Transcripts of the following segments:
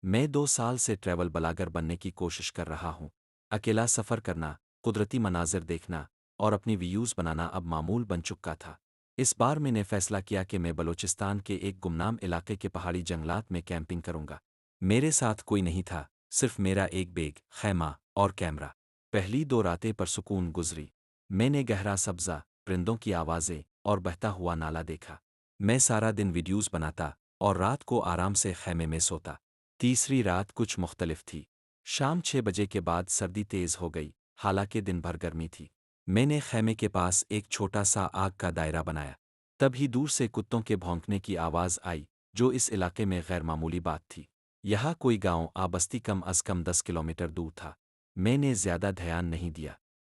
میں 2 سال سے ٹریول بلاگر بننے کی کوشش کر رہا ہوں۔ اکیلا سفر کرنا، قدرتی مناظر دیکھنا اور اپنی ویوز بنانا اب معمول بن چکا تھا۔ اس بار میں نے فیصلہ کیا کہ میں بلوچستان کے ایک گمنام علاقے کے پہاڑی جنگلات میں کیمپنگ کروں گا۔ میرے ساتھ کوئی نہیں تھا، صرف میرا ایک بیگ، خیمہ اور کیمرہ۔ پہلی 2 راتیں پرسکون گزری۔ میں نے گہرا سبزہ، پرندوں کی آوازیں اور بہتا ہوا نالا دیکھا۔ میں سارا دن ویڈیوز بناتا اور رات کو آرام سے خیمے میں سوتا۔ تیسری رات کچھ مختلف تھی۔ شام 6 بجے کے بعد سردی تیز ہو گئی، حالانکہ دن بھر گرمی تھی۔ میں نے خیمے کے پاس ایک چھوٹا سا آگ کا دائرہ بنایا۔ تب ہی دور سے کتوں کے بھونکنے کی آواز آئی، جو اس علاقے میں غیر معمولی بات تھی۔ یہاں کوئی گاؤں آبستی کم از کم 10 کلومیٹر دور تھا۔ میں نے زیادہ دھیان نہیں دیا،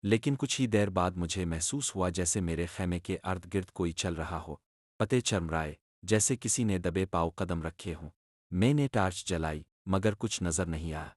لیکن کچھ ہی دیر بعد مجھے محسوس ہوا جیسے میرے خیمے کے ارد گرد کوئی چل رہا ہو۔ پتے چرمرائے، جیسے کسی نے دبے پاؤ قدم رکھے ہوں۔ میں نے ٹارچ جلائی، مگر کچھ نظر نہیں آیا۔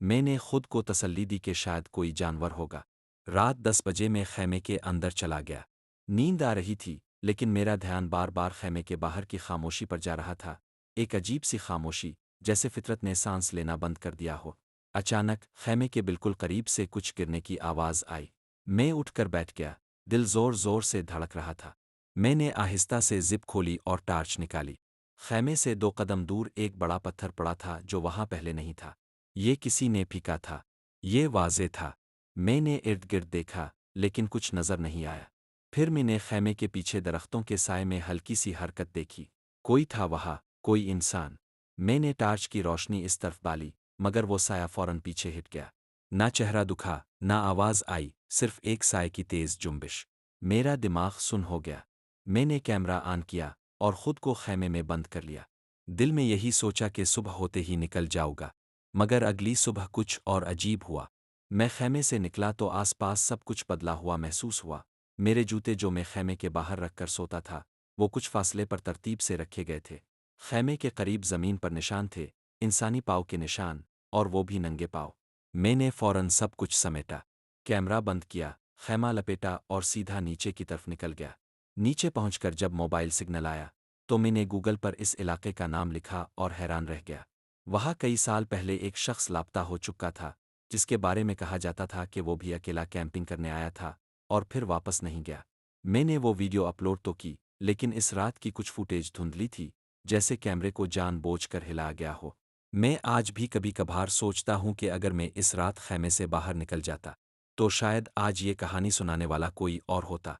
میں نے خود کو تسلی دی کہ شاید کوئی جانور ہوگا۔ رات 10 بجے میں خیمے کے اندر چلا گیا۔ نیند آ رہی تھی، لیکن میرا دھیان بار بار خیمے کے باہر کی خاموشی پر جا رہا تھا۔ ایک عجیب سی خاموشی، جیسے فطرت نے سانس لینا بند کر دیا ہو۔ اچانک خیمے کے بالکل قریب سے کچھ گرنے کی آواز آئی۔ میں اٹھ کر بیٹھ گیا، دل زور زور سے دھڑک رہا تھا۔ میں نے آہستہ سے زپ کھولی اور ٹارچ نکالی۔ خیمے سے 2 قدم دور ایک بڑا پتھر پڑا تھا جو وہاں پہلے نہیں تھا۔ یہ کسی نے پھینکا تھا۔ یہ واضح تھا۔ میں نے ارد گرد دیکھا، لیکن کچھ نظر نہیں آیا۔ پھر میں نے خیمے کے پیچھے درختوں کے سائے میں ہلکی سی حرکت دیکھی۔ کوئی تھا وہاں، کوئی انسان۔ میں نے ٹارچ کی روشنی اس طرف ڈالی، مگر وہ سایہ فوراً پیچھے ہٹ گیا۔ نہ چہرہ دکھا، نہ آواز آئی، صرف ایک سائے کی تیز جنبش۔ میرا دماغ سن ہو گیا۔ میں نے کیمرہ آن کیا اور خود کو خیمے میں بند کر لیا۔ دل میں یہی سوچا کہ صبح ہوتے ہی نکل جاؤ گا، مگر اگلی صبح کچھ اور عجیب ہوا۔ میں خیمے سے نکلا تو آس پاس سب کچھ بدلا ہوا محسوس ہوا۔ میرے جوتے جو میں خیمے کے باہر رکھ کر سوتا تھا، وہ کچھ فاصلے پر ترتیب سے رکھے گئے تھے۔ خیمے کے قریب زمین پر نشان تھے، انسانی پاؤں کے نشان، اور وہ بھی ننگے پاؤں۔ میں نے فوراً سب کچھ سمیٹا، کیمرہ بند کیا، خیمہ لپیٹا اور سیدھا نیچے کی طرف نکل گیا۔ نیچے پہنچ کر جب موبائل سگنل آیا تو میں نے گوگل پر اس علاقے کا نام لکھا اور حیران رہ گیا۔ وہاں کئی سال پہلے ایک شخص لاپتہ ہو چکا تھا، جس کے بارے میں کہا جاتا تھا کہ وہ بھی اکیلا کیمپنگ کرنے آیا تھا اور پھر واپس نہیں گیا۔ میں نے وہ ویڈیو اپلوڈ تو کی، لیکن اس رات کی کچھ فوٹیج دھندلی تھی، جیسے کیمرے کو جان بوجھ کر ہلایا گیا ہو۔ میں آج بھی کبھی کبھار سوچتا ہوں کہ اگر میں اس رات خیمے سے باہر نکل جاتا، تو شاید آج یہ کہانی سنانے والا کوئی اور ہوتا۔